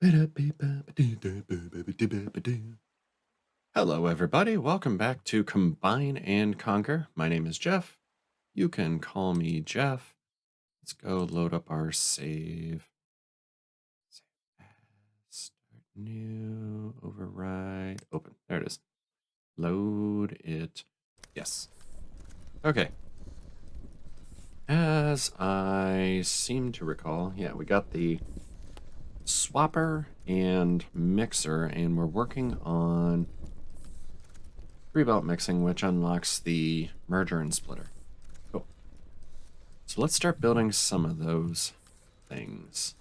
Hello, everybody. Welcome back to Combine and Conquer. My name is Jeff. You can call me Jeff. Let's go load up our save. Start new, override, open. There it is. Load it. Yes. Okay. As I seem to recall, yeah, we got the swapper and mixer, and we're working on 3-belt mixing, which unlocks the merger and splitter. Cool. So let's start building some of those things.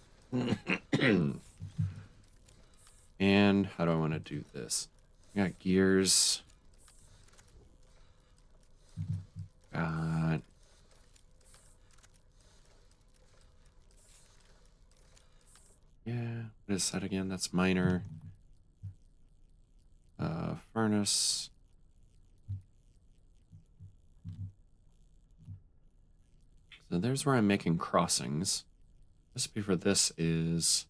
And how do I want to do this? We got gears. Got what is that again? That's minor. Furnace. So there's where I'm making crossings. Recipe for this is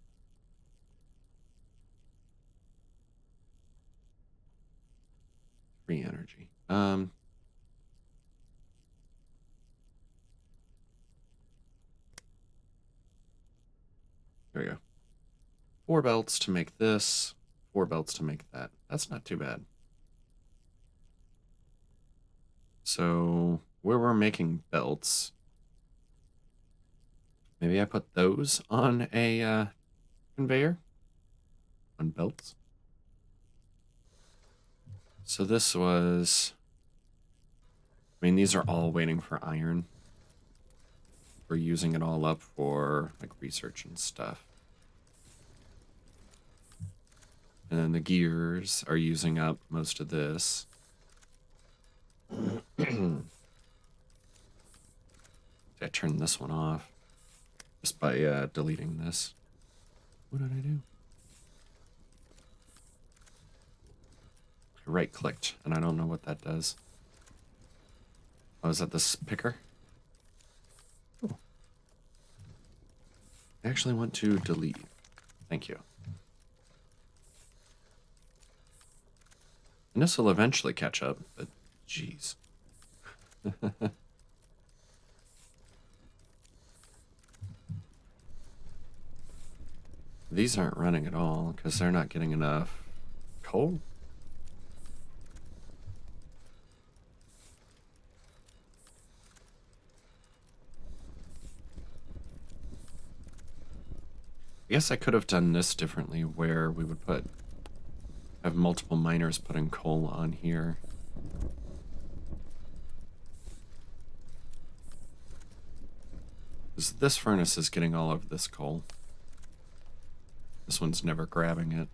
free energy. There we go. 4 belts to make this, 4 belts to make that. That's not too bad. So where we're making belts, maybe I put those on a conveyor, on belts. So this was, I mean, these are all waiting for iron. We're using it all up for like research and stuff. And then the gears are using up most of this. I turned this one off just by deleting this. What did I do? I right-clicked, and I don't know what that does. Oh, is that this picker? Cool. I actually want to delete. Thank you. And this will eventually catch up, but jeez. These aren't running at all because they're not getting enough coal. I guess I could have done this differently where we would have multiple miners putting coal on here. Because this furnace is getting all of this coal. This one's never grabbing it.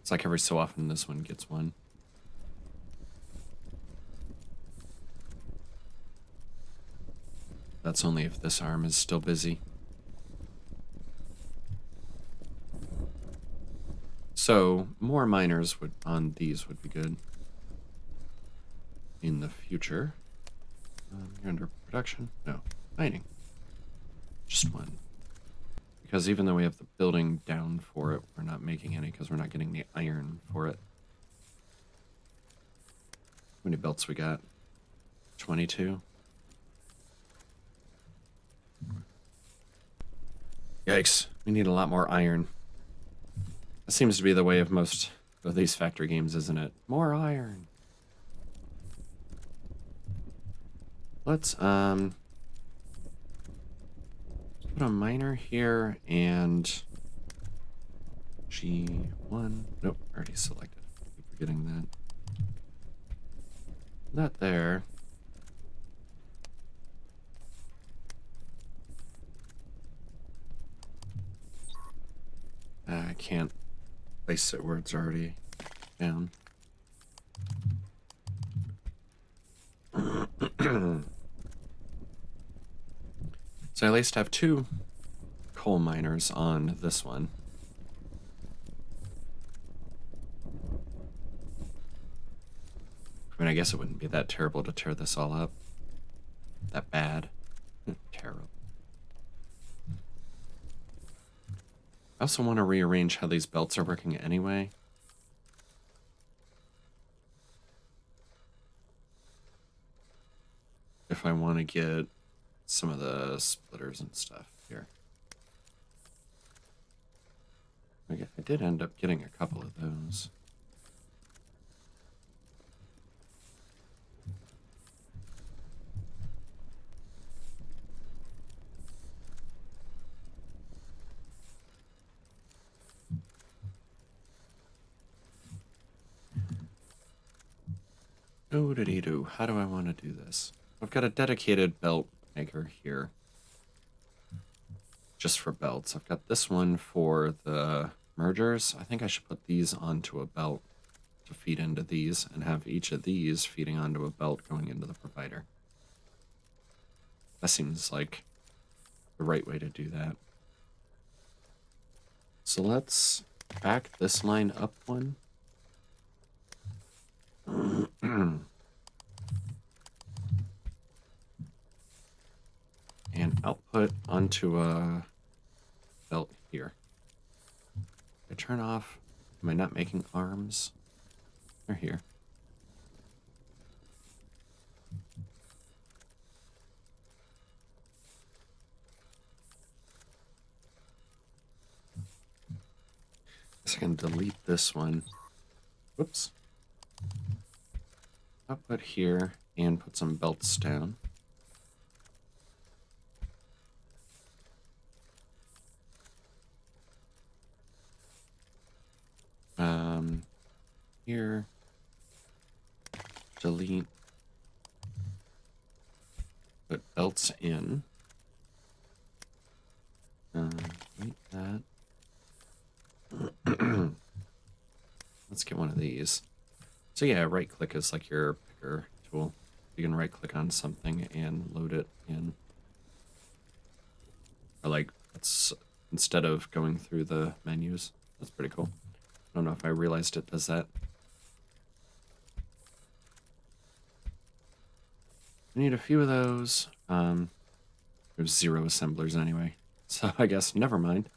It's like every so often this one gets one. That's only if this arm is still busy. So more miners on these would be good in the future. You're under production? No, mining. Just one. Because even though we have the building down for it, we're not making any because we're not getting the iron for it. How many belts we got? 22. Yikes, we need a lot more iron. That seems to be the way of most of these factory games, isn't it? More iron. Let's put a miner here and G1. Nope, already selected. Keep forgetting that. That there. I can't place it where it's already down. So I at least have 2 coal miners on this one. I mean, I guess it wouldn't be that terrible to tear this all up. that bad. Terrible. I also want to rearrange how these belts are working anyway. If I want to get some of the splitters and stuff here. Okay, I did end up getting a couple of those. Oh-diddy-doo. How do I want to do this? I've got a dedicated belt maker here. Just for belts. I've got this one for the mergers. I think I should put these onto a belt to feed into these and have each of these feeding onto a belt going into the provider. That seems like the right way to do that. So let's back this line up one. And output onto a belt here. I turn off. Am I not making arms? They're here. Guess I can delete this one. Whoops. Output here and put some belts down. Here. Delete. Put belts in. Delete that. Let's get one of these. So yeah, right click is like your picker tool. You can right click on something and load it in. Or like, that's instead of going through the menus. That's pretty cool. I don't know if I realized it does that. I need a few of those. There's 0 assemblers anyway. So I guess never mind.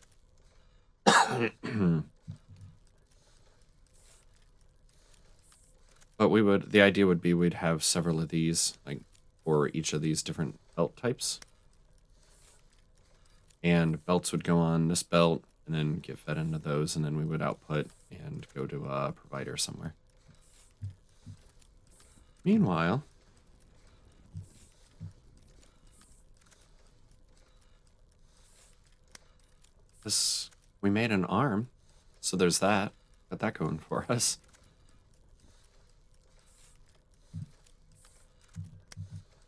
But the idea would be we'd have several of these, like, for each of these different belt types. And belts would go on this belt and then get fed into those, and then we would output and go to a provider somewhere. Meanwhile, we made an arm, so there's that. Got that going for us.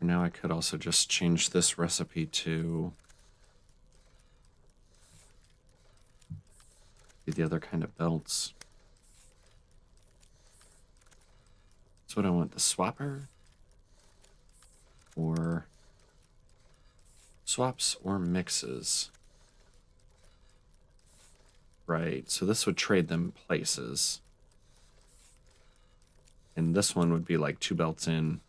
Now I could also just change this recipe to the other kind of belts. That's what I want, the swapper, or swaps or mixes. Right, so this would trade them places. And this one would be like 2 belts in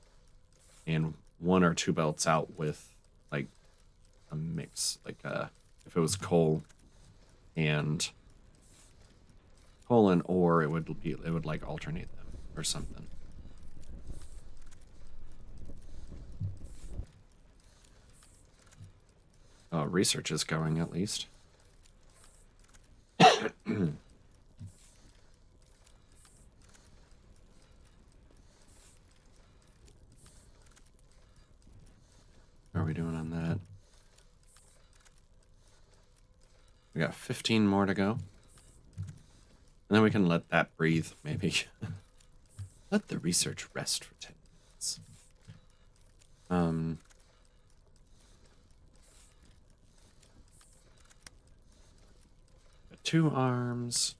and 1 or 2 belts out with like a mix. Like if it was coal and ore, it would like alternate them or something. Research is going at least. How are we doing on that? We got 15 more to go. And then we can let that breathe, maybe. Let the research rest for 10 minutes. 2 arms.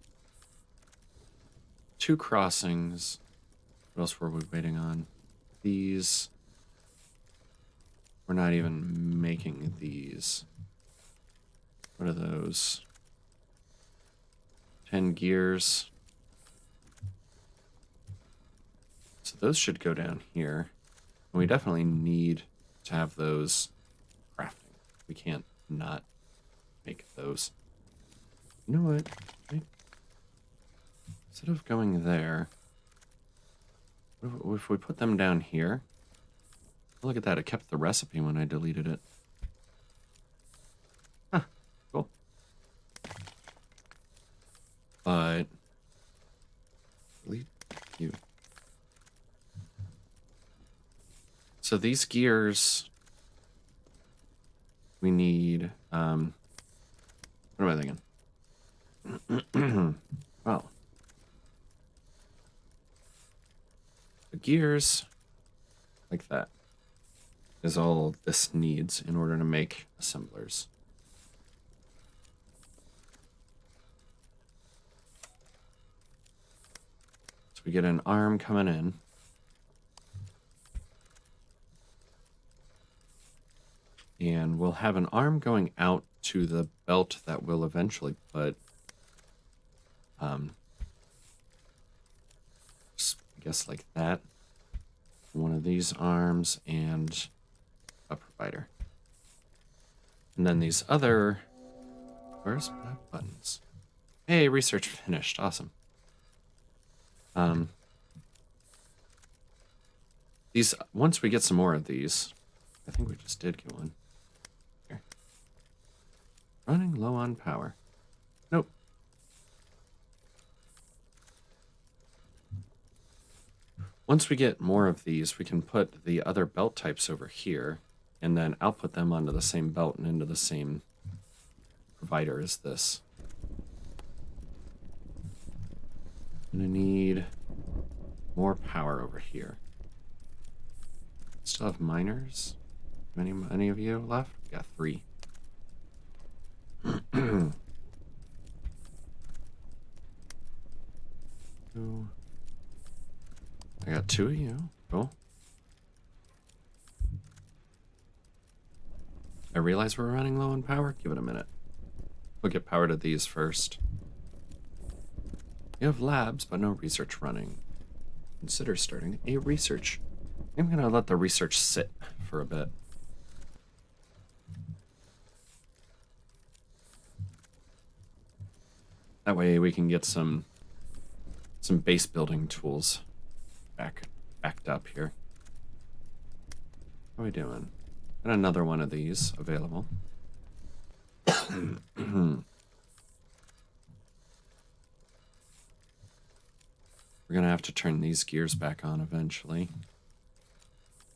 2 crossings. What else were we waiting on? These. We're not even making these. What are those? 10 gears. So those should go down here. And we definitely need to have those crafting. We can't not make those. You know what? Instead of going there, if we put them down here, look at that, it kept the recipe when I deleted it. Huh, cool. But, delete you. So these gears, we need, what am I thinking? Well, the gears, like that, is all this needs in order to make assemblers. So we get an arm coming in. And we'll have an arm going out to the belt that we'll eventually put, I guess like that. One of these arms and a provider. And then these other, where's my buttons? Hey, research finished, awesome. These, once we get some more of these, I think we just did get one. Here. Running low on power. Nope. Once we get more of these, we can put the other belt types over here, and then output them onto the same belt and into the same provider as this. I'm gonna need more power over here. Still have miners? Any of you left? We got 3. I got 2 of you. Cool. I realize we're running low on power. Give it a minute. We'll get power to these first. You have labs, but no research running. Consider starting a research. I'm gonna let the research sit for a bit. That way we can get some base building tools backed up here. How are we doing? Got another one of these available. We're gonna have to turn these gears back on eventually.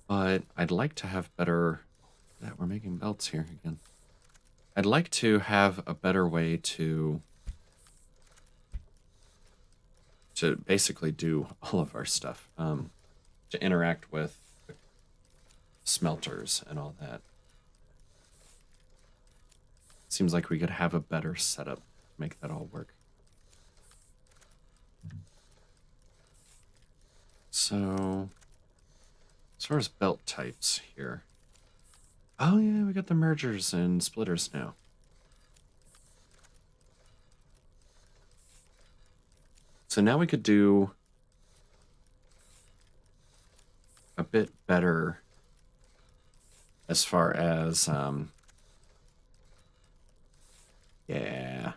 But I'd like to have better... We're making belts here again. I'd like to have a better way to basically do all of our stuff. To interact with smelters and all that. Seems like we could have a better setup to make that all work. So, as far as belt types here. Oh yeah, we got the mergers and splitters now. So now we could do a bit better as far as, yeah.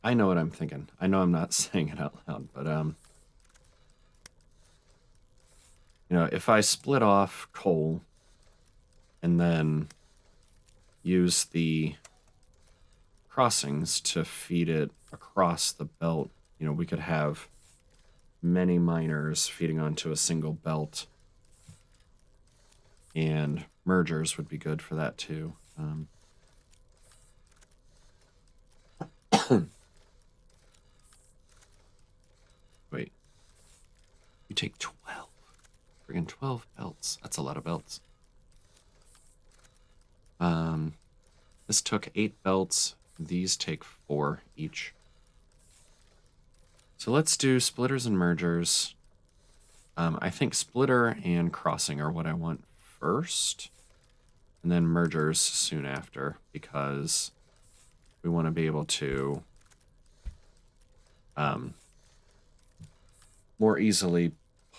I know what I'm thinking. I know I'm not saying it out loud, but, you know, if I split off coal and then use the crossings to feed it across the belt, you know, we could have many miners feeding onto a single belt. And mergers would be good for that too. Wait. You take 12. Friggin' 12 belts. That's a lot of belts. This took 8 belts. These take 4 each. So let's do splitters and mergers. I think splitter and crossing are what I want first. And then mergers soon after, because we want to be able to more easily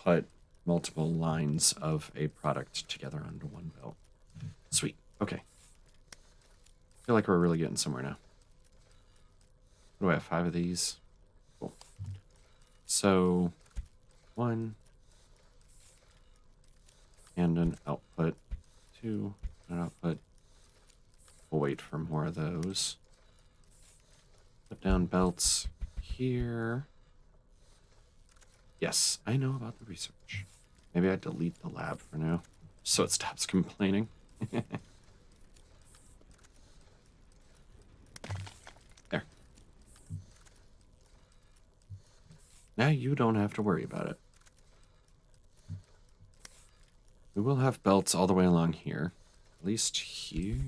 put multiple lines of a product together onto one belt. Sweet. Okay. Feel like we're really getting somewhere now. What do I have? 5 of these? Cool. So, 1. And an output. 2. An output. We'll wait for more of those. Put down belts here. Yes, I know about the research. Maybe I delete the lab for now, so it stops complaining. There. Now you don't have to worry about it. We will have belts all the way along here. At least here.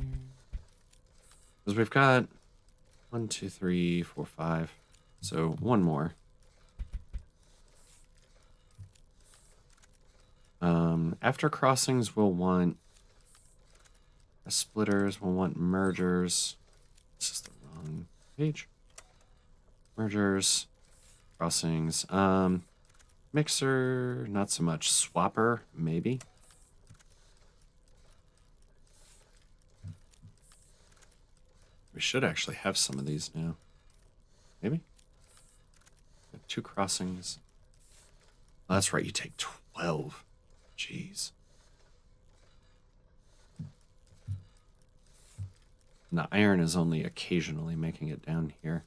Because we've got 1, 2, 3, 4, 5. So 1 more. After crossings, we'll want splitters. We'll want mergers. This is the wrong page. Mergers, crossings. Mixer, not so much. Swapper, maybe. We should actually have some of these now. Maybe? 2 crossings. Oh, that's right, you take 12. Jeez. And the iron is only occasionally making it down here.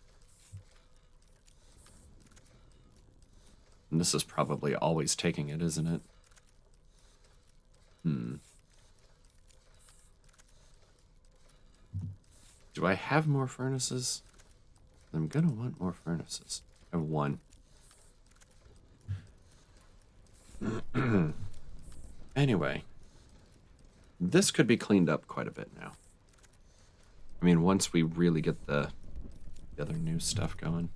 And this is probably always taking it, isn't it? Do I have more furnaces? I'm gonna want more furnaces. I have 1. Anyway, this could be cleaned up quite a bit now. I mean, once we really get the other new stuff going.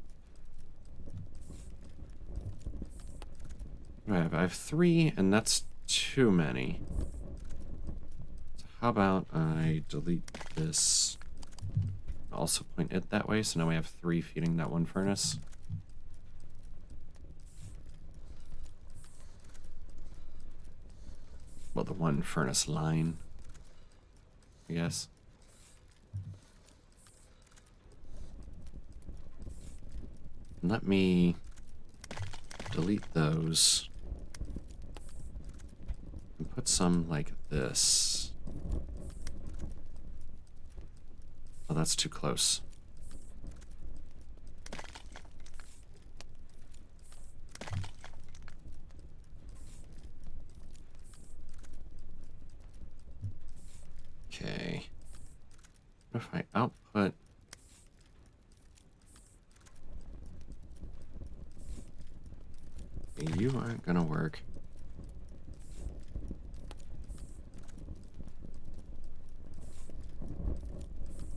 What do I have? I have 3, and that's too many. So how about I delete this? Also point it that way, so now we have 3 feeding that 1 furnace. Well, the 1 furnace line, I guess. Let me delete those and put some like this. Oh, that's too close. Okay. What if I output? You aren't gonna work.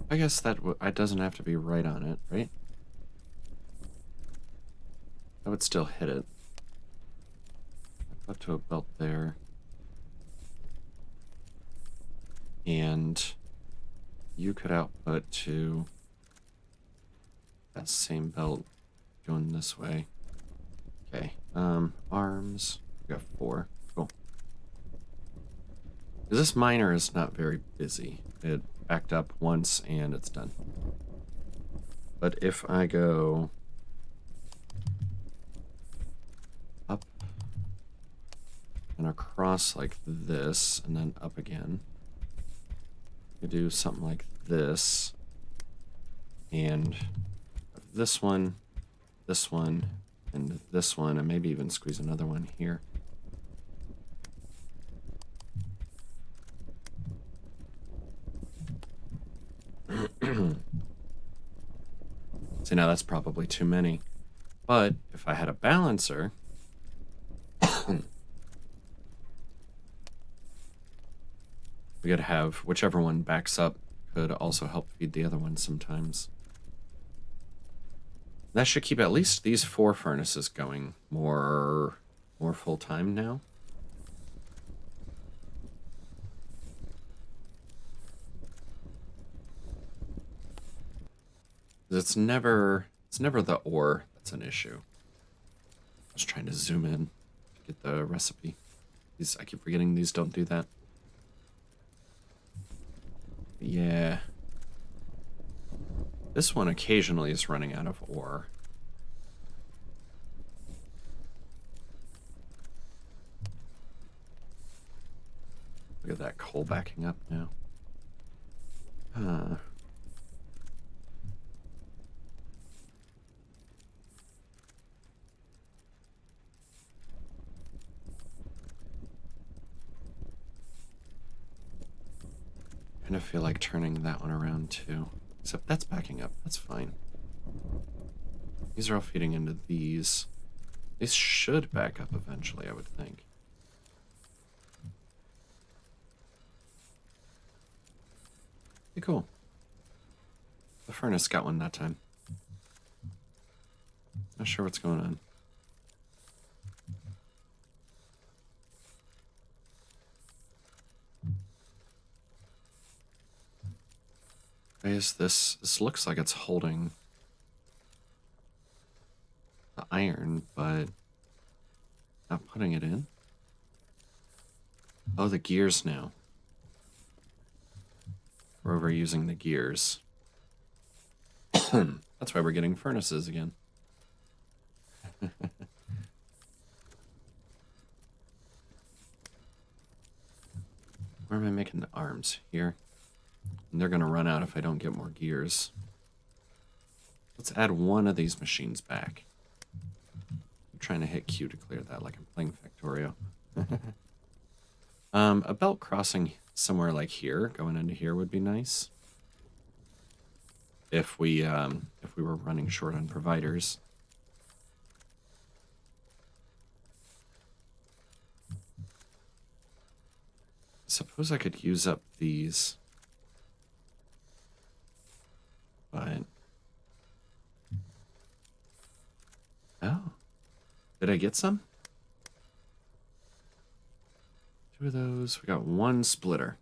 I guess that it doesn't have to be right on it, right? I would still hit it. Put to a belt there. And you could output to that same belt going this way. Okay. Arms. We got 4. Cool. This miner is not very busy. It backed up once and it's done. But if I go up and across like this and then up again, I do something like this, and this one, and this one, and maybe even squeeze another one here. See, now that's probably too many. But if I had a balancer, we could have whichever one backs up could also help feed the other one sometimes. That should keep at least these 4 furnaces going more full time now. It's never the ore that's an issue. I was trying to zoom in to get the recipe. I keep forgetting these don't do that. Yeah. This one occasionally is running out of ore. Look at that coal backing up now. Huh. Kind of feel like turning that one around too. Except that's backing up. That's fine. These are all feeding into these. These should back up eventually, I would think. Be cool. The furnace got one that time. Not sure what's going on. Why is this? This looks like it's holding the iron, but not putting it in. Oh, the gears now. We're overusing the gears. That's why we're getting furnaces again. Where am I making the arms? Here. And they're going to run out if I don't get more gears. Let's add one of these machines back. I'm trying to hit Q to clear that like I'm playing Factorio. A belt crossing somewhere like here, going into here would be nice. If we were running short on providers. Suppose I could use up these. But oh, did I get some? Two of those. We got one splitter.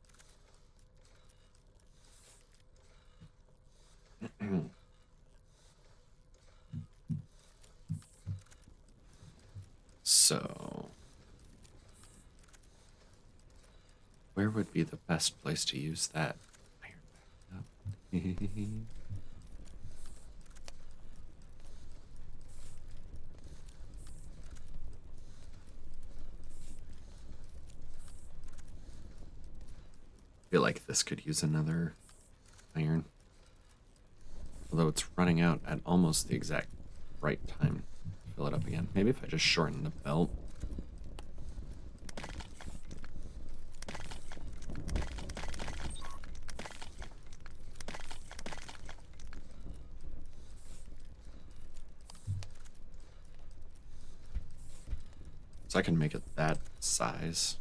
So, where would be the best place to use that? I feel like this could use another iron. Although it's running out at almost the exact right time to fill it up again. Maybe if I just shorten the belt. So I can make it that size.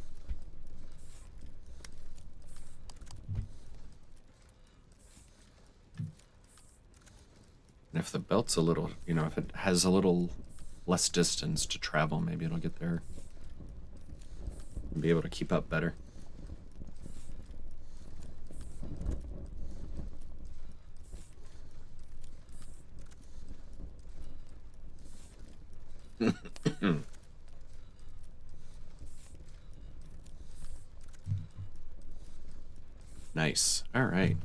And if the belt's a little, you know, if it has a little less distance to travel, maybe it'll get there and be able to keep up better. Nice. All right.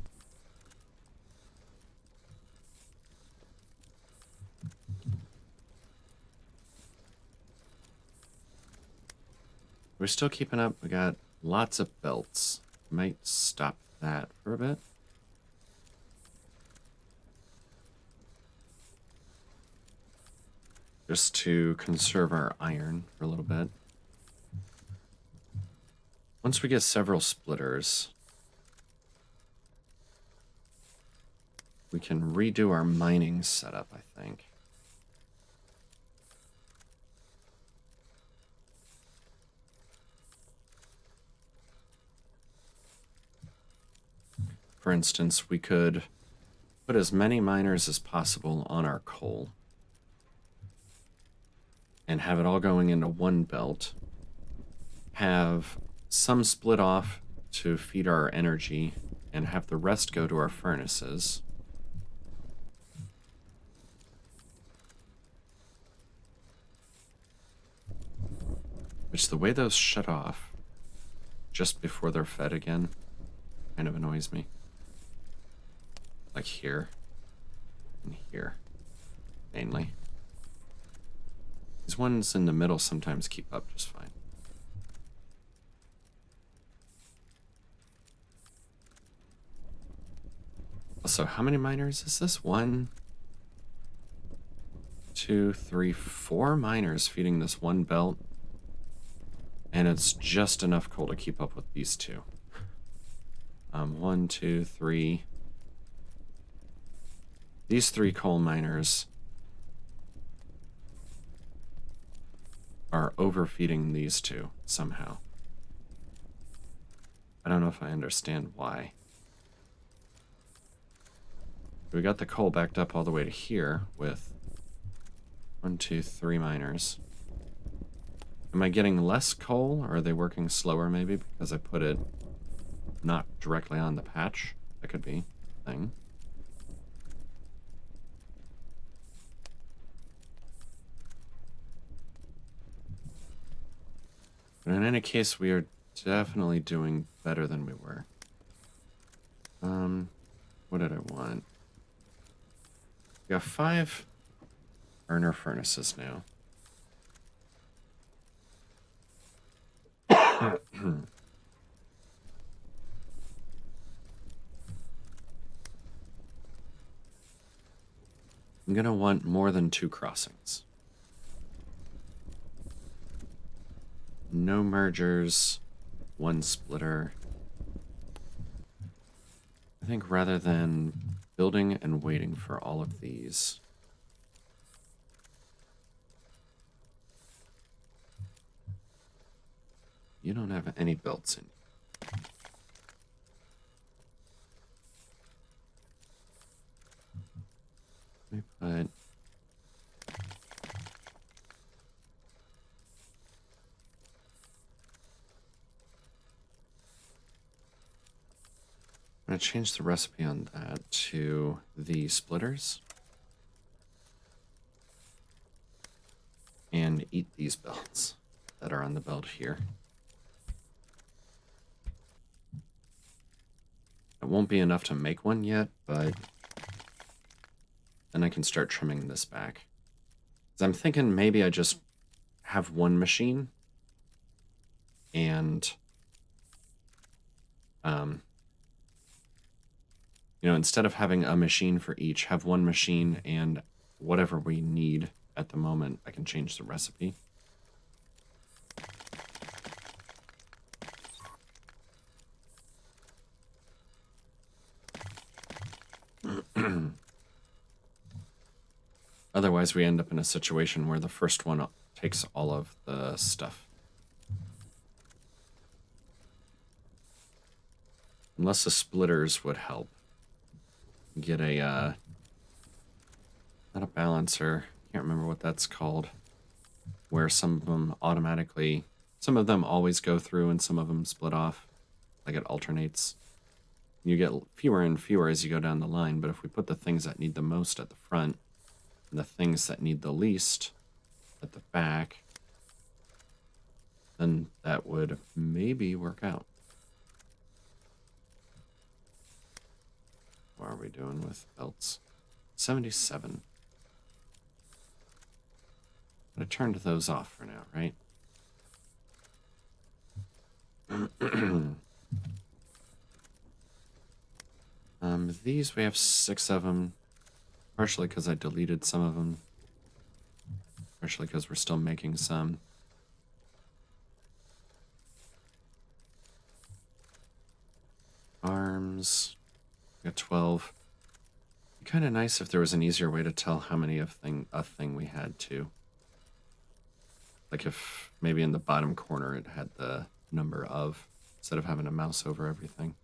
We're still keeping up. We got lots of belts. Might stop that for a bit. Just to conserve our iron for a little bit. Once we get several splitters, we can redo our mining setup, I think. For instance, we could put as many miners as possible on our coal and have it all going into one belt, have some split off to feed our energy, and have the rest go to our furnaces. Which, the way those shut off just before they're fed again kind of annoys me. Like here and here, mainly. These ones in the middle sometimes keep up just fine. Also, how many miners is this? 1, 2, 3, 4 miners feeding this one belt. And it's just enough coal to keep up with these two. 1, 2, 3. These 3 coal miners are overfeeding these 2 somehow. I don't know if I understand why. We got the coal backed up all the way to here with 1, 2, 3 miners. Am I getting less coal, or are they working slower maybe because I put it not directly on the patch? That could be a thing. But in any case, we are definitely doing better than we were. What did I want? We got 5 burner furnaces now. I'm gonna want more than 2 crossings. No mergers, 1 splitter. I think rather than building and waiting for all of these, you don't have any belts in. Let me put I'm going to change the recipe on that to the splitters. And eat these belts that are on the belt here. It won't be enough to make one yet, but then I can start trimming this back. 'Cause I'm thinking maybe I just have one machine and you know, instead of having a machine for each, have one machine, and whatever we need at the moment, I can change the recipe. Otherwise, we end up in a situation where the first one takes all of the stuff. Unless the splitters would help. Get a, not a balancer, can't remember what that's called, where some of them automatically, some of them always go through and some of them split off, like it alternates. You get fewer and fewer as you go down the line, but if we put the things that need the most at the front, and the things that need the least at the back, then that would maybe work out. What are we doing with belts? 77. I turned those off for now, right? These, we have 6 of them. Partially because I deleted some of them. Partially because we're still making some. Arms. We got 12. Kind of nice if there was an easier way to tell how many of a thing we had too. Like if maybe in the bottom corner it had the number of, instead of having a mouse over everything.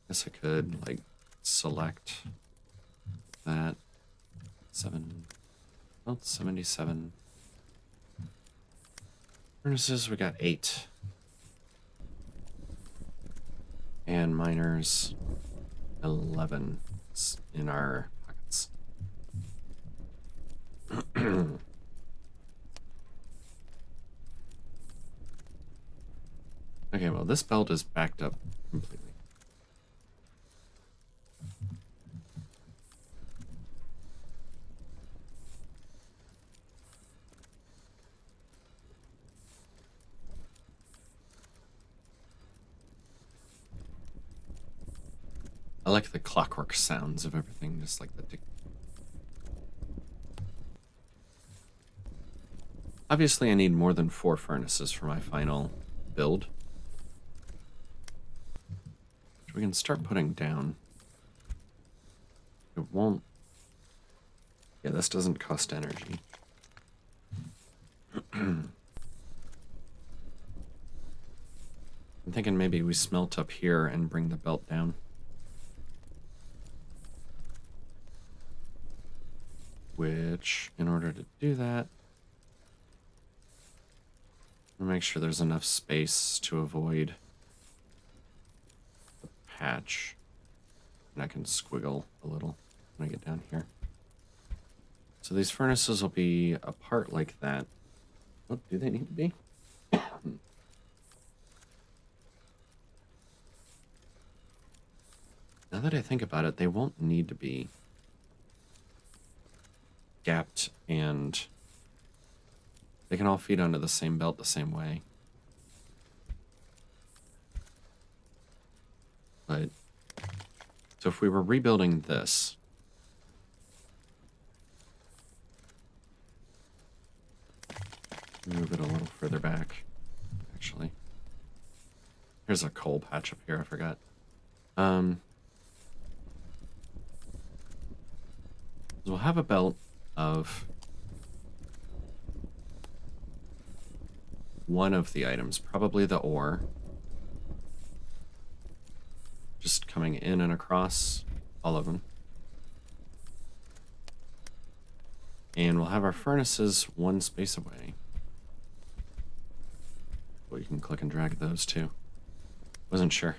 Guess I could like select that. 77. Furnaces, we got 8. And miners, 11 in our pockets. Okay, well, this belt is backed up completely. I like the clockwork sounds of everything, just like the tick. Obviously, I need more than 4 furnaces for my final build, which we can start putting down. It won't... Yeah, this doesn't cost energy. I'm thinking maybe we smelt up here and bring the belt down. Which, in order to do that, I'll make sure there's enough space to avoid the patch. And I can squiggle a little when I get down here. So these furnaces will be apart like that. What do they need to be? Now that I think about it, they won't need to be gapped, and they can all feed onto the same belt the same way. But, so if we were rebuilding this, move it a little further back, actually. Here's a coal patch up here, I forgot. We'll have a belt of one of the items, probably the ore, just coming in and across all of them. And we'll have our furnaces one space away. Well, you can click and drag those too. Wasn't sure.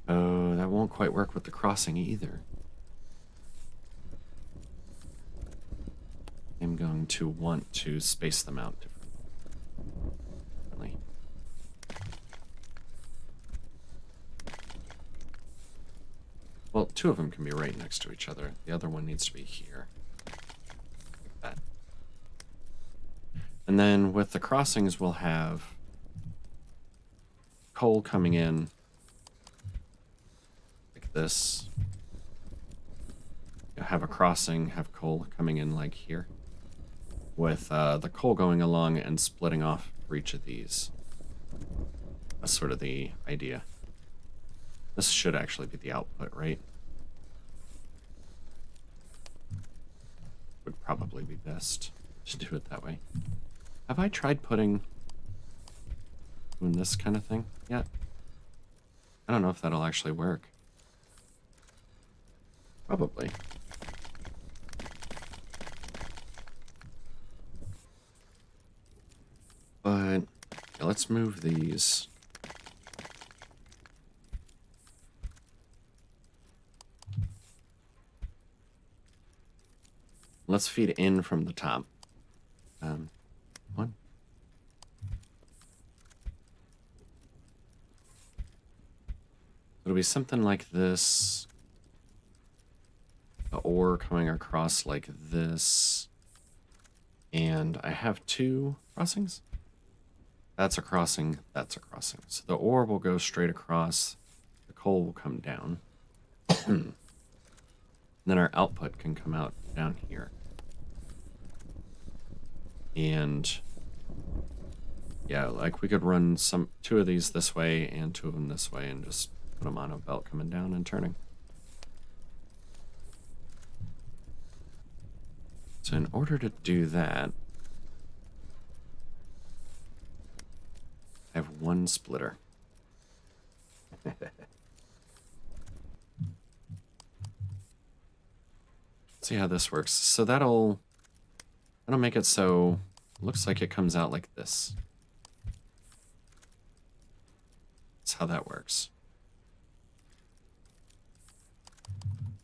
Oh, that won't quite work with the crossing either. I'm going to want to space them out differently. Well, 2 of them can be right next to each other. The other one needs to be here. Like that. And then with the crossings, we'll have coal coming in like this. You'll have a crossing, have coal coming in like here, with the coal going along and splitting off for each of these. That's sort of the idea. This should actually be the output, right? Would probably be best to do it that way. Have I tried doing this kind of thing yet? I don't know if that'll actually work. Probably. But yeah, let's move these. Let's feed in from the top. One. It'll be something like this. The ore coming across like this. And I have 2 crossings. That's a crossing, that's a crossing. So the ore will go straight across. The coal will come down. Then our output can come out down here. And yeah, like we could run 2 of these this way and 2 of them this way and just put them on a belt coming down and turning. So in order to do that, I have 1 splitter. See how this works. So that'll make it so it looks like it comes out like this. That's how that works.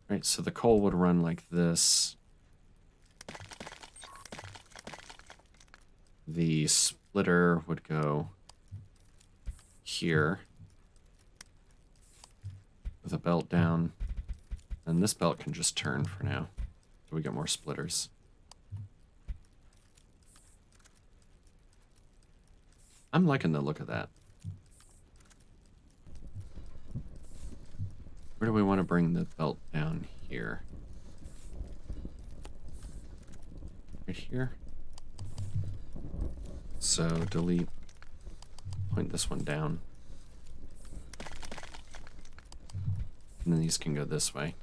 Right, so the coal would run like this. The splitter would go here with a belt down, and this belt can just turn for now, so we get more splitters. I'm liking the look of that. Where do we want to bring the belt down here? Right here. So delete, point this one down. And then these can go this way.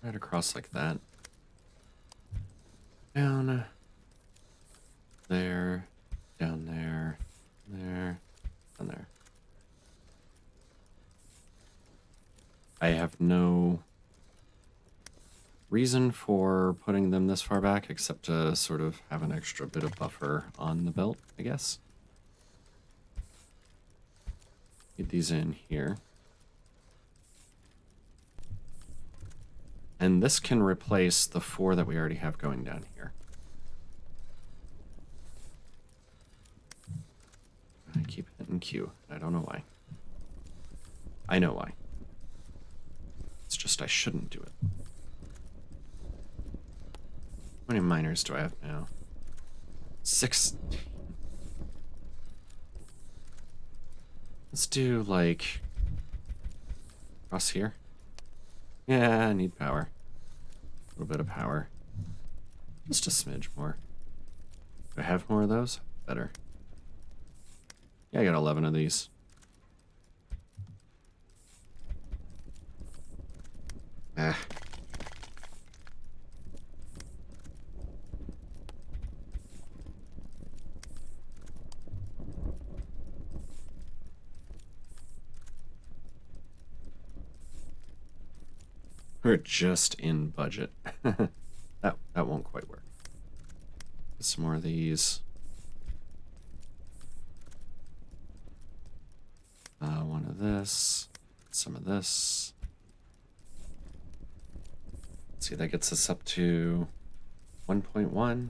Right across like that. Down there, down there, there, down there. I have no reason for putting them this far back except to sort of have an extra bit of buffer on the belt, I guess. Get these in here. And this can replace the 4 that we already have going down here. I keep hitting Q. I don't know why. I know why. It's just I shouldn't do it. How many miners do I have now? 16. Let's do, like, across here. Yeah, I need power. A little bit of power. Just a smidge more. Do I have more of those? Better. Yeah, I got 11 of these. Ah. We're just in budget. that won't quite work. Get some more of these. One of this. Some of this. Let's see, that gets us up to 1.1.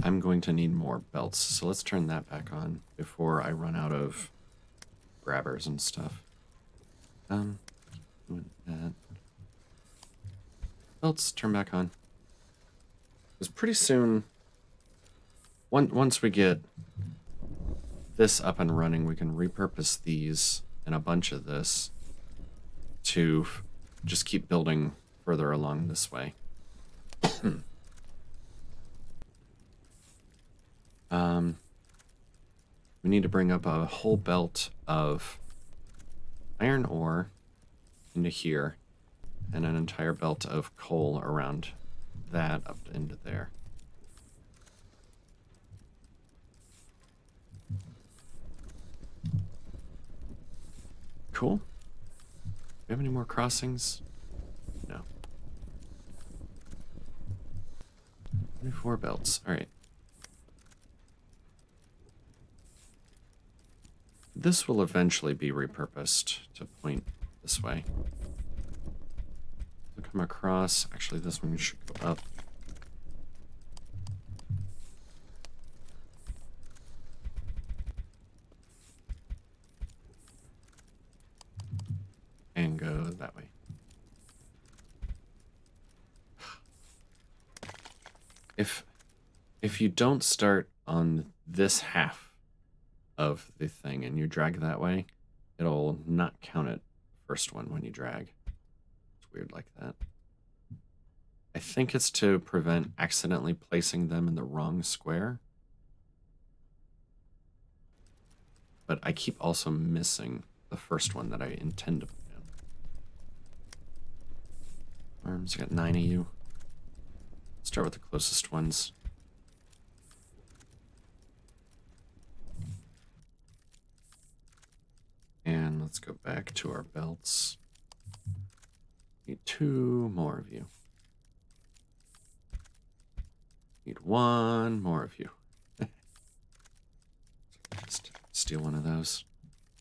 I'm going to need more belts, so let's turn that back on before I run out of grabbers and stuff. Doing that. Belts, turn back on. Because pretty soon, once we get this up and running, we can repurpose these and a bunch of this to just keep building further along this way. We need to bring up a whole belt of iron ore into here, and an entire belt of coal around that up into there. Cool. Do we have any more crossings? No. 24 belts. All right. This will eventually be repurposed to point this way. So come across. Actually, this one should go up. And go that way. If you don't start on this half of the thing and you drag that way, it'll not count it first one when you drag. It's weird like that. I think it's to prevent accidentally placing them in the wrong square. But I keep also missing the first one that I intend to put in. Arms, I got 9 of you. Start with the closest ones. And let's go back to our belts. Need 2 more of you. Need 1 more of you. Just steal one of those.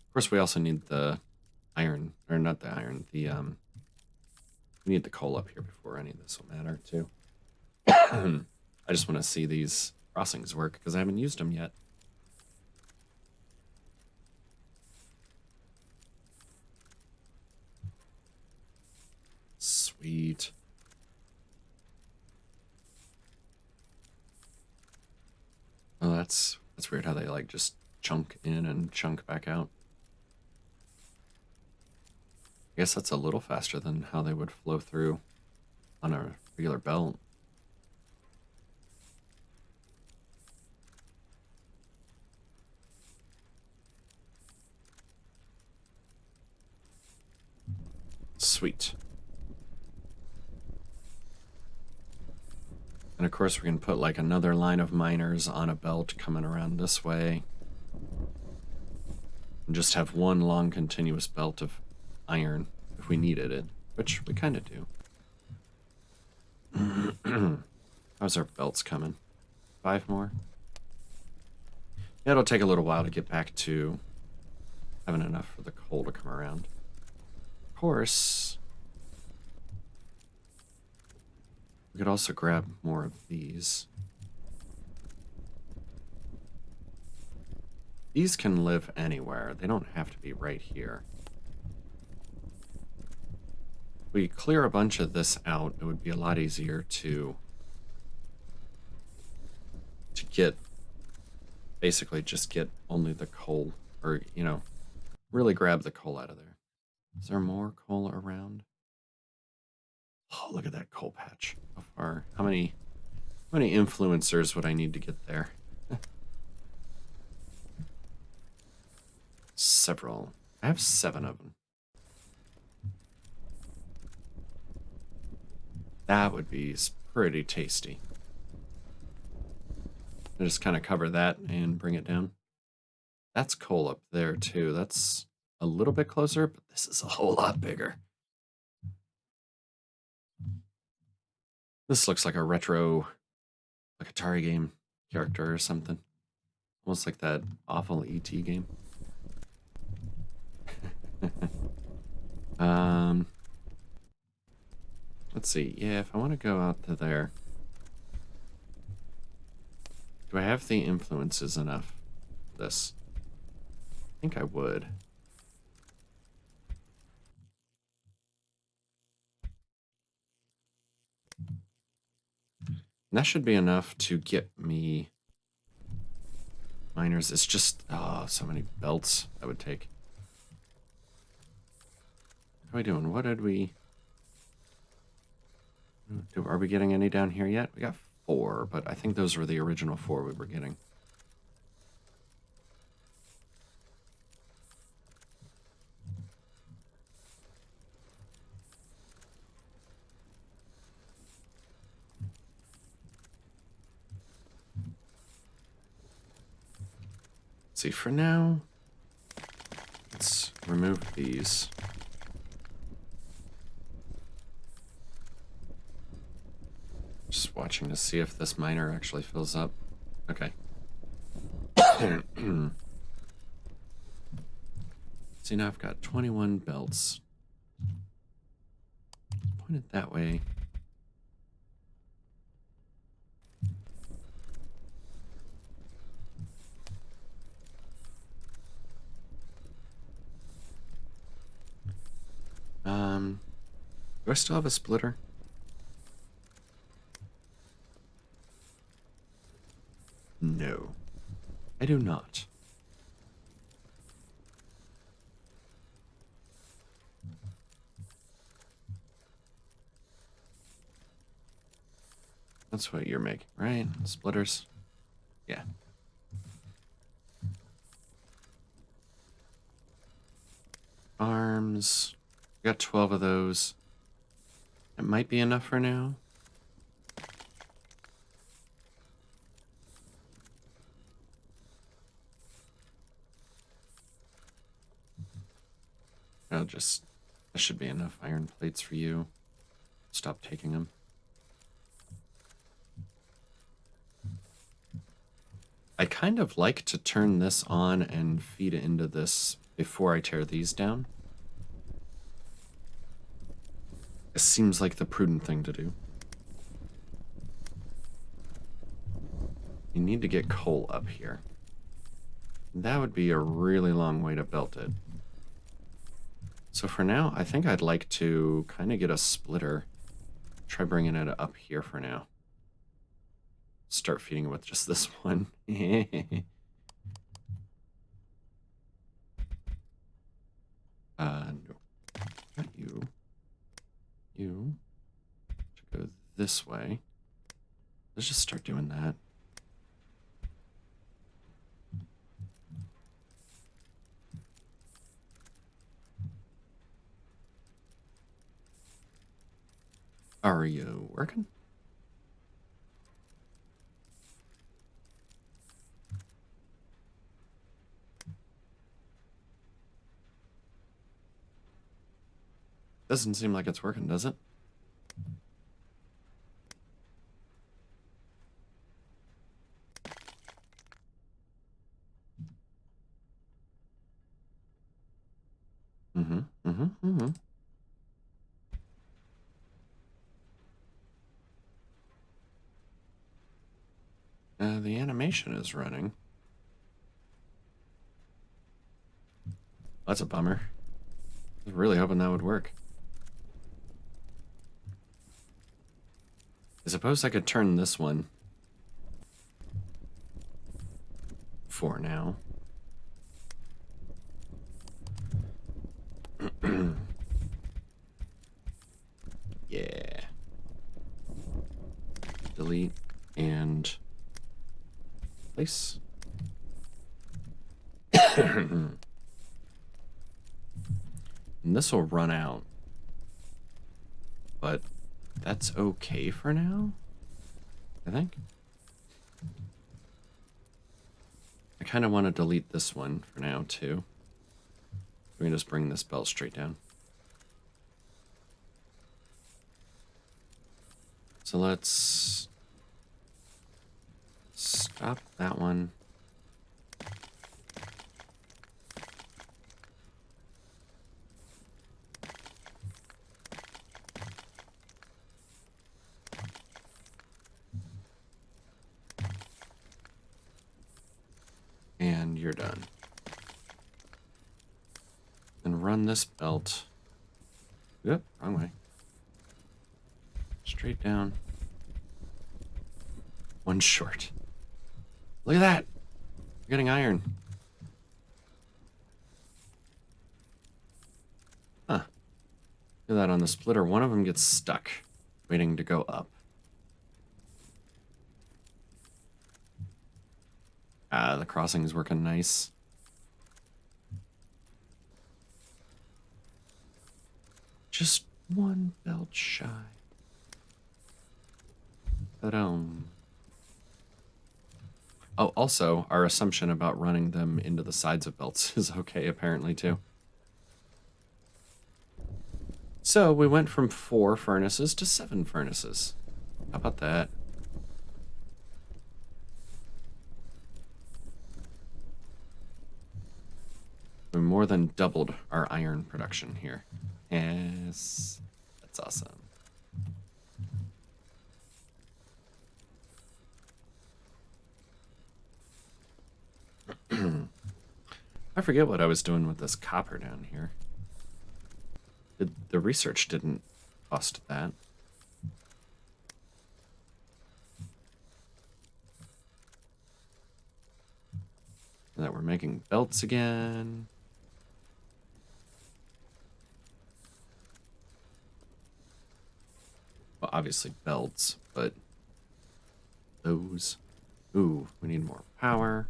Of course, we also need the iron, or not the iron, the, we need the coal up here before any of this will matter, too. I just want to see these crossings work, because I haven't used them yet. Sweet. Oh, that's That's weird how they like just chunk in and chunk back out. I guess that's a little faster than how they would flow through on a regular belt. Sweet. And of course we can put like another line of miners on a belt coming around this way. And just have one long continuous belt of iron if we needed it, which we kind of do. How's our belts coming? 5 more? Yeah, it'll take a little while to get back to having enough for the coal to come around. Of course, we could also grab more of these. These can live anywhere. They don't have to be right here. If we clear a bunch of this out, it would be a lot easier to get, basically just get only the coal, or, you know, really grab the coal out of there. Is there more coal around? Oh, look at that coal patch. How far? How many influencers would I need to get there? Several. I have 7 of them. That would be pretty tasty. I just kind of cover that and bring it down. That's coal up there too. That's a little bit closer, but this is a whole lot bigger. This looks like a retro, like Atari game character or something. Almost like that awful E.T. game. Let's see. Yeah, if I want to go out to there, do I have the influences enough for this? I think I would. And that should be enough to get me miners. It's just, oh, so many belts that would take. How are we doing? What did we... Are we getting any down here yet? We got 4, but I think those were the original 4 we were getting. Let's see, for now, let's remove these. Just watching to see if this miner actually fills up. Okay. See, now I've got 21 belts. Point it that way. Do I still have a splitter? No, I do not. That's what you're making, right? Splitters? Yeah. Arms. We got 12 of those. It might be enough for now. This should be enough iron plates for you. Stop taking them. I kind of like to turn this on and feed it into this before I tear these down. It seems like the prudent thing to do. You need to get coal up here. That would be a really long way to belt it. So for now, I think I'd like to kind of get a splitter. Try bringing it up here for now. Start feeding it with just this one. No. Not you. You should go this way. Let's just start doing that. Are you working? Doesn't seem like it's working, does it? Mm-hmm, mm-hmm, mm-hmm. The animation is running. That's a bummer. I was really hoping that would work. I suppose I could turn this one for now. Yeah. Delete and place. And this will run out. But that's okay for now, I think. I kind of want to delete this one for now, too. We can just bring this belt straight down. So let's stop that one. And you're done. And run this belt. Yep, wrong way. Straight down. One short. Look at that! You're getting iron. Huh. Look at that on the splitter. One of them gets stuck, waiting to go up. The crossing is working nice. Just one belt shy. Ba-dum. Oh, also, our assumption about running them into the sides of belts is okay, apparently, too. So, we went from 4 furnaces to 7 furnaces. How about that? We more than doubled our iron production here. Yes, that's awesome. I forget what I was doing with this copper down here. The research didn't cost that. That we're making belts again. Well, obviously belts, but those. Ooh, we need more power.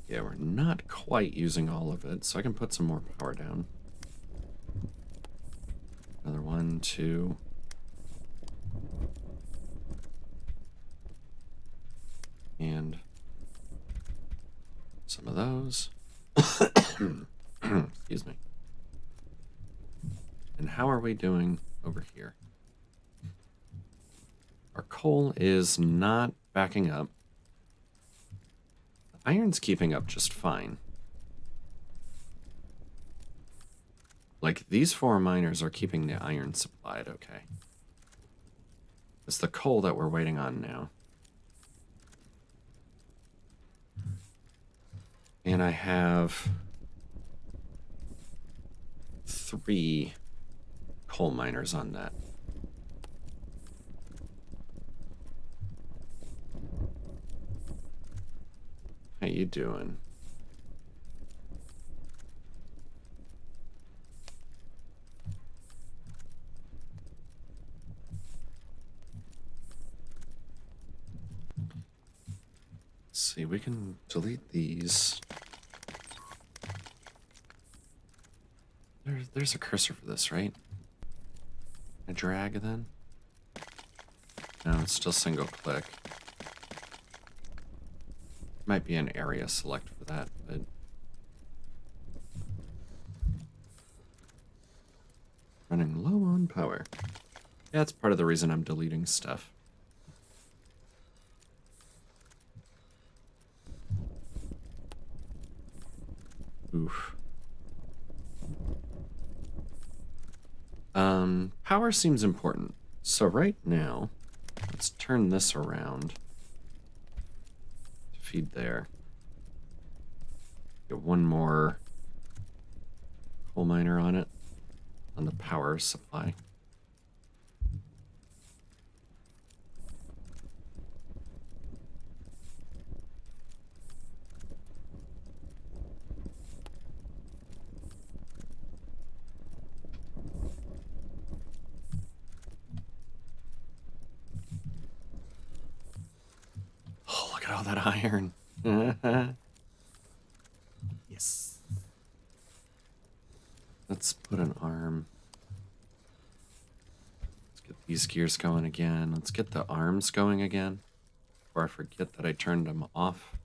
Yeah, we're not quite using all of it, so I can put some more power down. Another 1, 2. And some of those. Excuse me. And how are we doing over here? Our coal is not backing up. The iron's keeping up just fine. Like, these 4 miners are keeping the iron supplied okay. It's the coal that we're waiting on now. And I have 3 coal miners on that. How you doing? Let's see, we can delete these. There's a cursor for this, right? A drag then? No, it's still single click. Might be an area select for that, but running low on power. Yeah, that's part of the reason I'm deleting stuff. Oof. Power seems important. So right now, let's turn this around to feed there. Get one more coal miner on it, on the power supply. Oh, look at all that iron. Yes. Let's put an arm. Let's get these gears going again. Let's get the arms going again before I forget that I turned them off.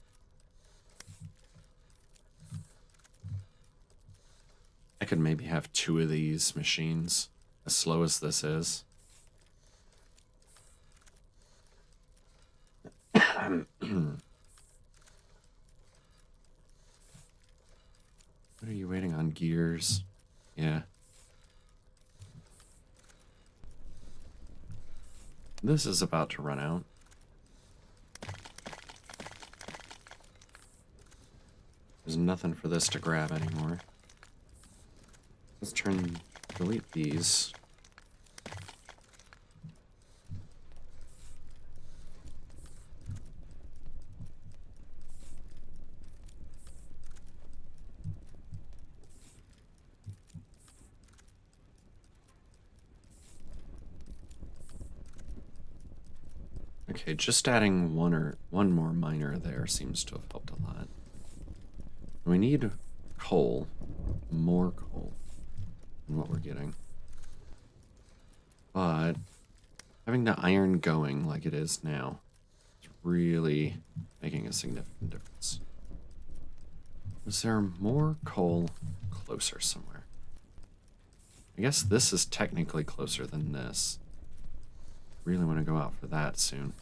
I could maybe have 2 of these machines, as slow as this is. What are you waiting on? Gears? Yeah. This is about to run out. There's nothing for this to grab anymore. Let's delete these. Okay, just adding one more miner there seems to have helped a lot. We need coal, more coal than what we're getting. But having the iron going like it is now is really making a significant difference. Is there more coal closer somewhere? I guess this is technically closer than this. Really want to go out for that soon.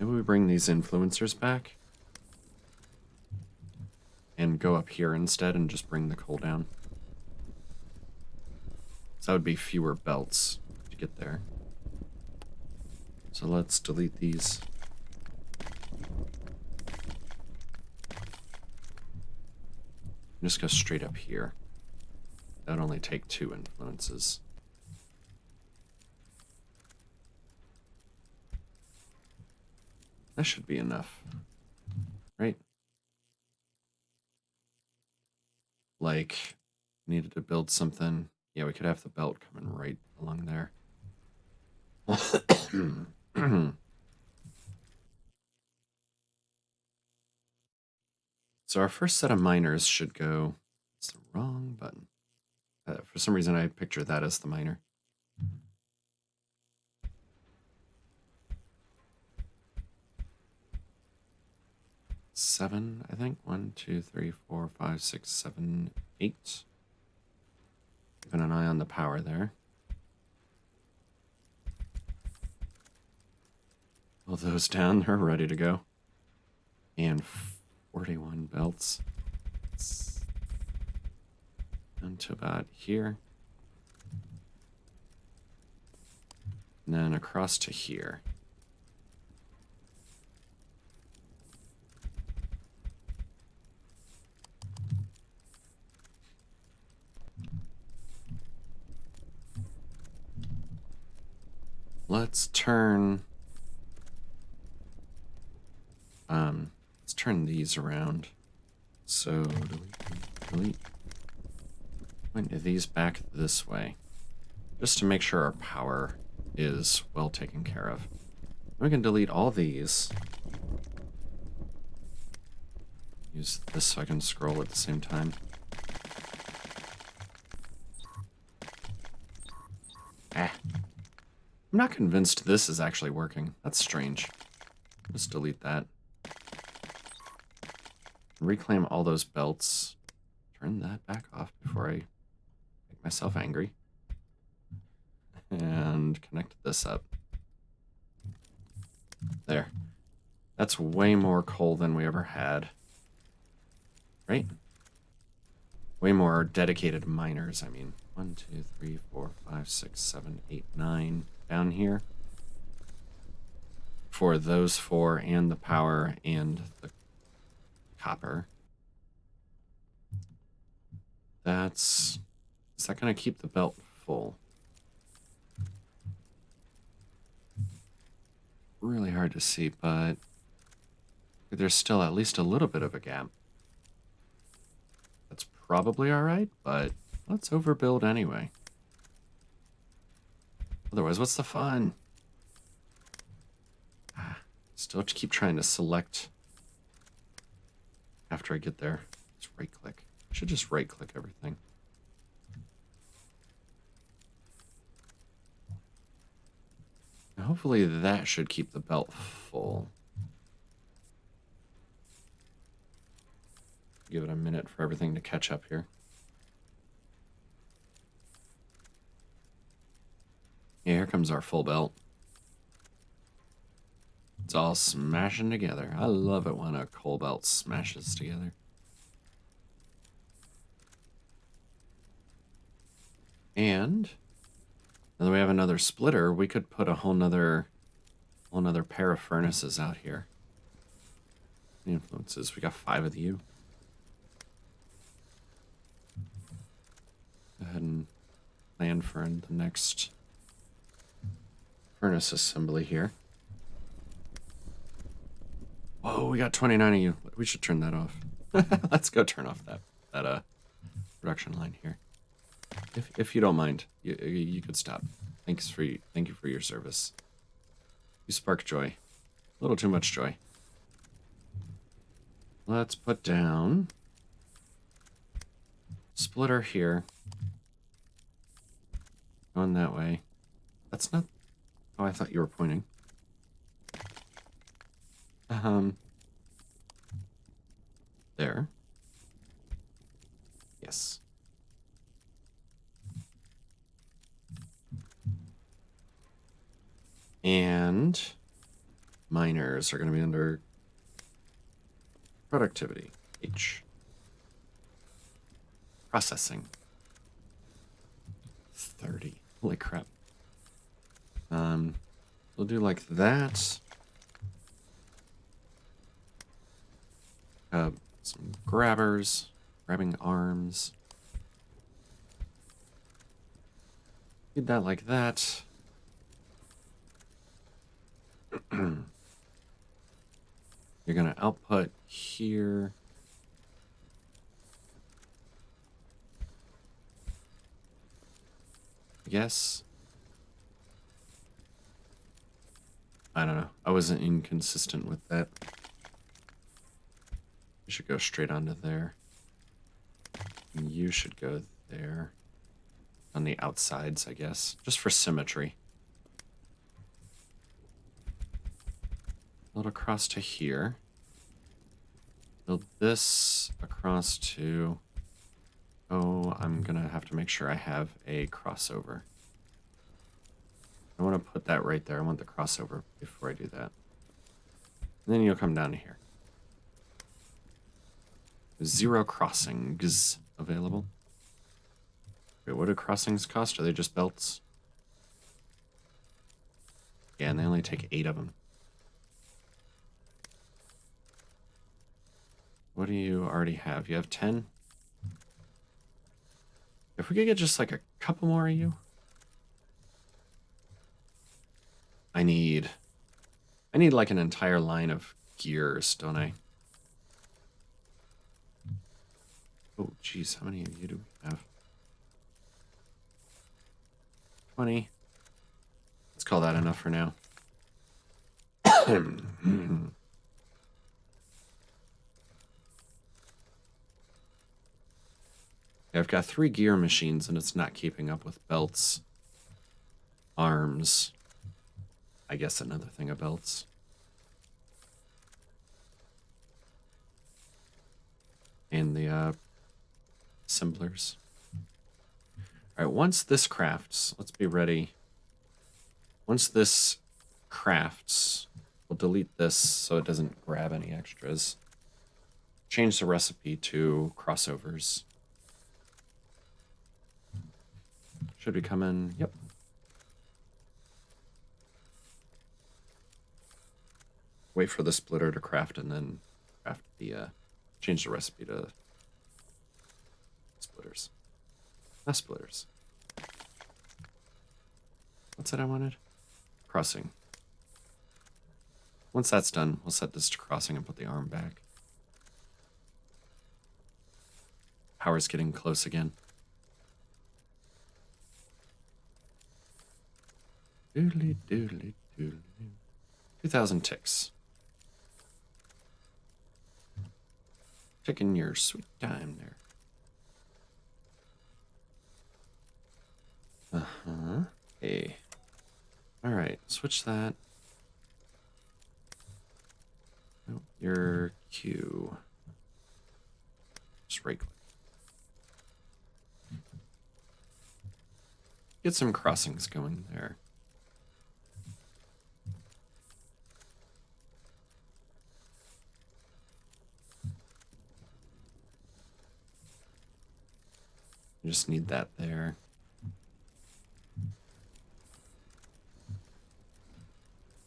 Maybe we bring these influencers back and go up here instead and just bring the coal down. So that would be fewer belts to get there. So let's delete these. Just go straight up here. That would only take 2 influences. That should be enough, right? Like, needed to build something. Yeah, we could have the belt coming right along there. So our first set of miners should go... It's the wrong button. For some reason, I picture that as the miner. Seven, I think. 1, 2, 3, 4, 5, 6, 7, 8. Keeping an eye on the power there. All those down, they're ready to go. And 41 belts. Down to about here. And then across to here. Let's turn turn these around. So, delete. Point these back this way. Just to make sure our power is well taken care of. We can delete all these. Use this so I can scroll at the same time. I'm not convinced this is actually working. That's strange. Just delete that. Reclaim all those belts. Turn that back off before I make myself angry. And connect this up. There. That's way more coal than we ever had. Right? Way more dedicated miners, I mean. 1, 2, 3, 4, 5, 6, 7, 8, 9 down here. For those four and the power and the copper. Is that going to keep the belt full? Really hard to see, but there's still at least a little bit of a gap. That's probably alright, but let's overbuild anyway. Otherwise, what's the fun? Still keep trying to select after I get there. Let's right click. I should just right click everything. Now, hopefully that should keep the belt full. Give it a minute for everything to catch up here. Yeah, here comes our full belt. It's all smashing together. I love it when a coal belt smashes together. And now that we have another splitter, we could put a whole nother pair of furnaces out here. The influences, we got 5 of you. Go ahead and plan for the next furnace assembly here. Whoa, we got 29 of you. We should turn that off. Let's go turn off that production line here. If you don't mind, you could stop. Thank you for your service. You spark joy. A little too much joy. Let's put down splitter here. Going that way. That's not how I thought you were pointing. There. Yes. And miners are going to be under productivity. H. Processing. 30. Holy crap. We'll do like that. Some grabbers, grabbing arms. Did that like that. You're gonna output here. I guess. I don't know. I wasn't inconsistent with that. You should go straight onto there. And you should go there. On the outsides, I guess. Just for symmetry. Build across to here. Build this across to... Oh, I'm gonna have to make sure I have a crossover. I want to put that right there. I want the crossover before I do that. And then you'll come down to here. 0 crossings available. Wait, what do crossings cost? Are they just belts? Yeah, and they only take 8 of them. What do you already have? You have 10? If we could get just like a couple more of you. I need like an entire line of gears, don't I? Oh, geez, how many of you do we have? 20. Let's call that enough for now. Yeah, I've got 3 gear machines and it's not keeping up with belts, arms, I guess another thing of belts. And the assemblers. All right, once this crafts, let's be ready. Once this crafts, we'll delete this so it doesn't grab any extras. Change the recipe to crossovers. Should be coming, yep. Wait for the splitter to craft and then craft the, change the recipe to splitters. Not splitters. What's that I wanted? Crossing. Once that's done, we'll set this to crossing and put the arm back. Power's getting close again. Doodly doodly doodly. 2,000 ticks. Taking your sweet time there. Hey. Alright, switch that. Oh, your Q. Just right click. Get some crossings going there. You just need that there.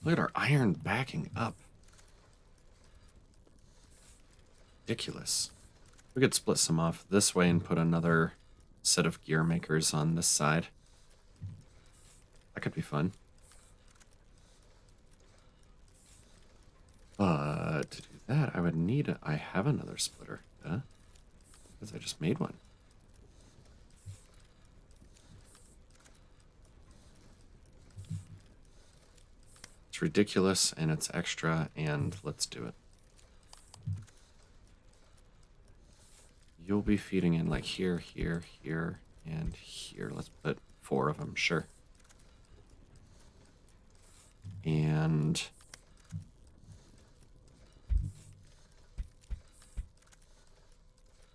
Look at our iron backing up. Ridiculous. We could split some off this way and put another set of gear makers on this side. That could be fun. But to do that, I would need I have another splitter, because I just made one. It's ridiculous and it's extra, and let's do it. You'll be feeding in like here, here, here, and here. Let's put 4 of them, sure. And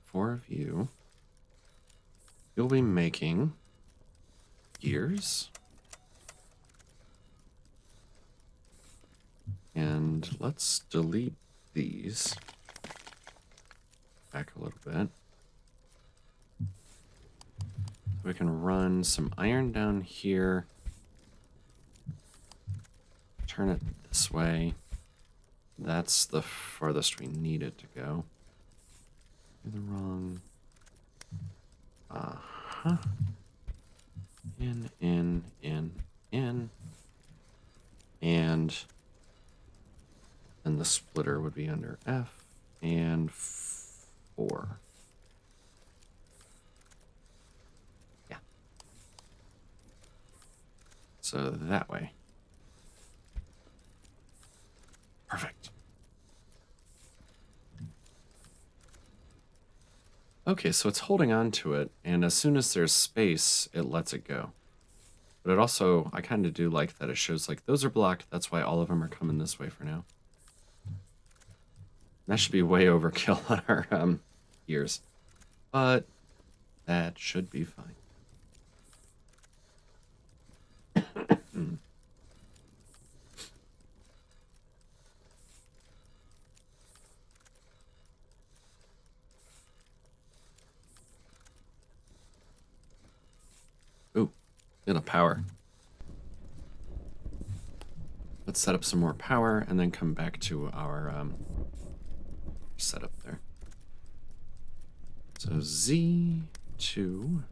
four of you, you'll be making gears. And let's delete these back a little bit. So we can run some iron down here. Turn it this way. That's the farthest we need it to go. You're the wrong. In. And the splitter would be under F and 4. Yeah. So that way. Perfect. Okay, so it's holding on to it, and as soon as there's space, it lets it go. But it also, I kind of do like that it shows like those are blocked, that's why all of them are coming this way for now. That should be way overkill on our gears, but that should be fine. Ooh, get a power. Let's set up some more power and then come back to our setup there. So Z2,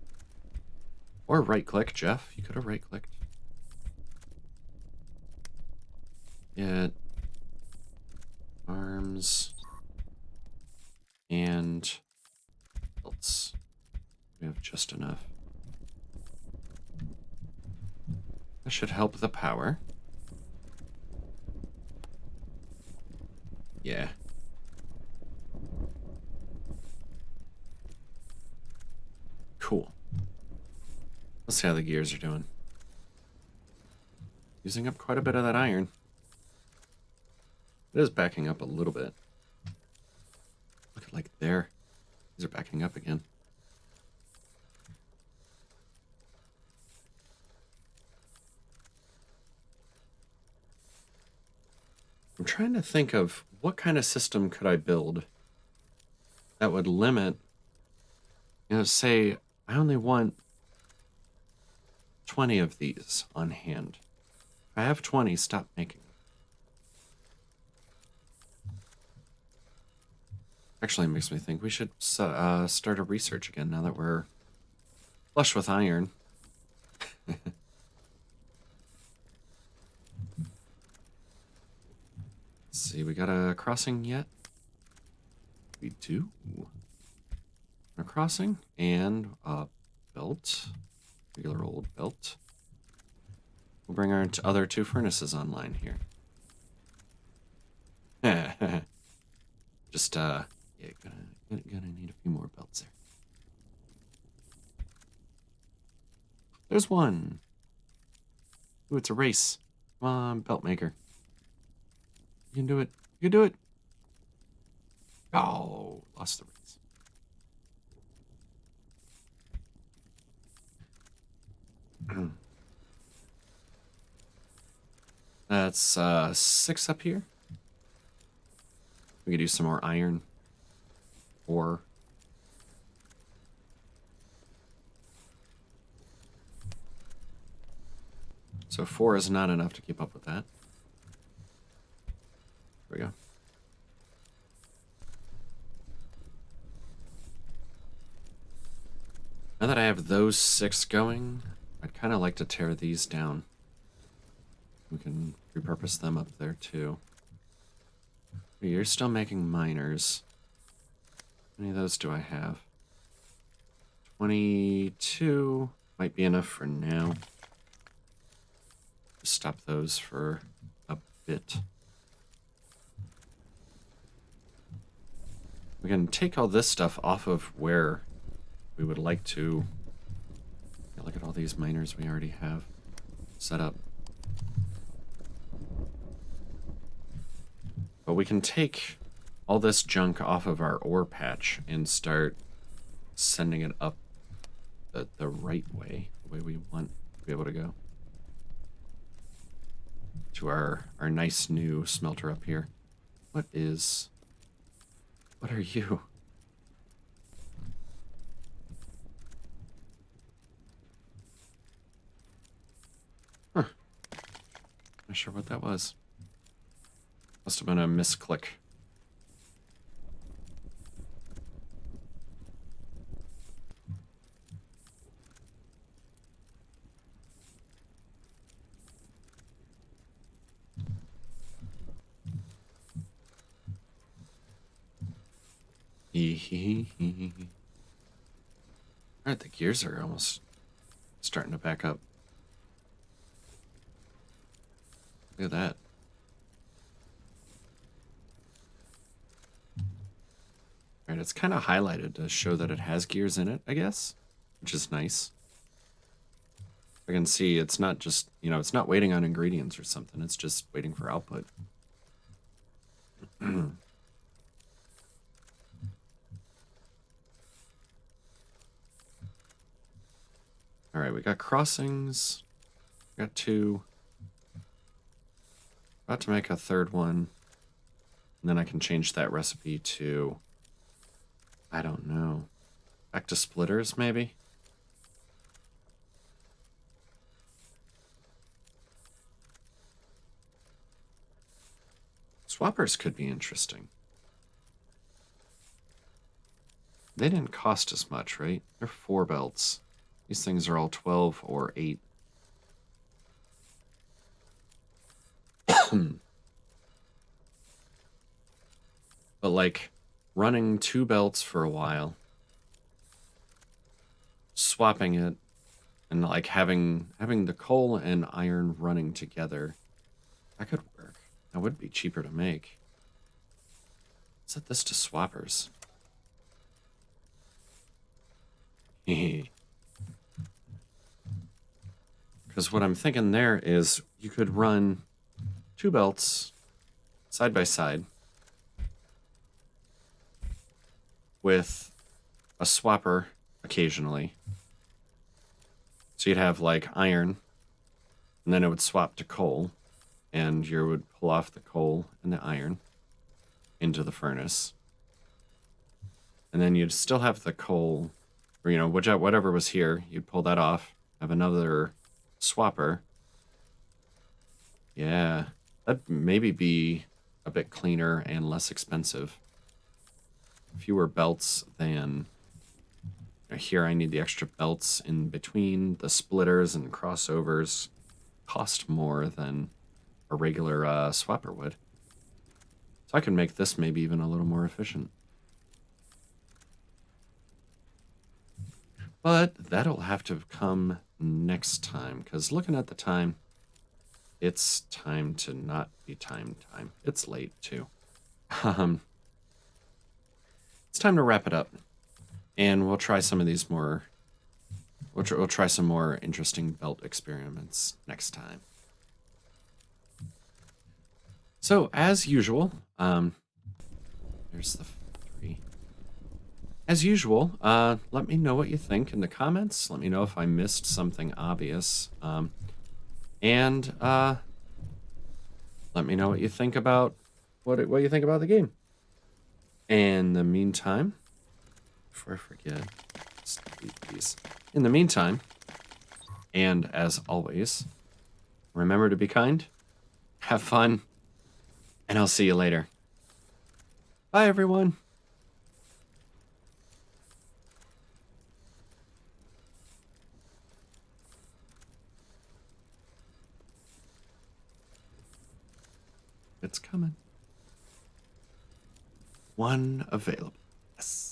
or right click, Jeff. You could have right clicked. Get arms and belt. belts. We have just enough. That should help the power. Yeah. Cool. Let's see how the gears are doing. Using up quite a bit of that iron. It is backing up a little bit. Look at like there. These are backing up again. I'm trying to think of what kind of system could I build that would limit, say I only want 20 of these on hand. If I have 20, stop making them. Actually, it makes me think we should start a research again now that we're flush with iron. Let's see, we got a crossing yet? We do. A crossing and a belt. Regular old belt. We'll bring our other two furnaces online here. Just, yeah, gonna need a few more belts there. There's one. Ooh, it's a race. Come on, belt maker. You can do it. You can do it. Oh, lost the race. That's 6 up here. We could use some more iron. Or so 4 is not enough to keep up with that. There we go. Now that I have those 6 going, I'd kind of like to tear these down. We can repurpose them up there too. You're still making miners. How many of those do I have? 22 might be enough for now. Just stop those for a bit. We can take all this stuff off of where we would like to. Yeah, look at all these miners we already have set up. But we can take all this junk off of our ore patch and start sending it up the right way, the way we want to be able to go. To our nice new smelter up here. What are you? Huh. Not sure what that was. Must have been a misclick. Alright, the gears are almost starting to back up. Look at that. Alright, it's kind of highlighted to show that it has gears in it, I guess, which is nice. I can see it's not just, it's not waiting on ingredients or something. It's just waiting for output. Alright, we got crossings. We got 2. About to make a 3rd one. And then I can change that recipe to, I don't know, back to splitters, maybe? Swappers could be interesting. They didn't cost as much, right? They're 4 belts. These things are all 12 or 8. But like running 2 belts for a while swapping it and like having the coal and iron running together, that could work. That would be cheaper to make. Set this to swappers. Because what I'm thinking there is you could run 2 belts side by side with a swapper occasionally. So you'd have like iron, and then it would swap to coal, and you would pull off the coal and the iron into the furnace. And then you'd still have the coal, or, you know, whatever was here, you'd pull that off, have another swapper. Yeah, that'd maybe be a bit cleaner and less expensive. Fewer belts than... Here I need the extra belts in between the splitters and crossovers. Cost more than a regular swapper would. So I can make this maybe even a little more efficient. But that'll have to come next time, because looking at the time, it's time to not be time. It's late, too. It's time to wrap it up. And we'll try some of these more... We'll try some more interesting belt experiments next time. So, as usual, there's the 3. As usual, let me know what you think in the comments. Let me know if I missed something obvious. And let me know what you think about what you think about the game. In the meantime, before I forget, let's delete these. In the meantime, and as always, remember to be kind, have fun, and I'll see you later. Bye, everyone. It's coming. One available. Yes.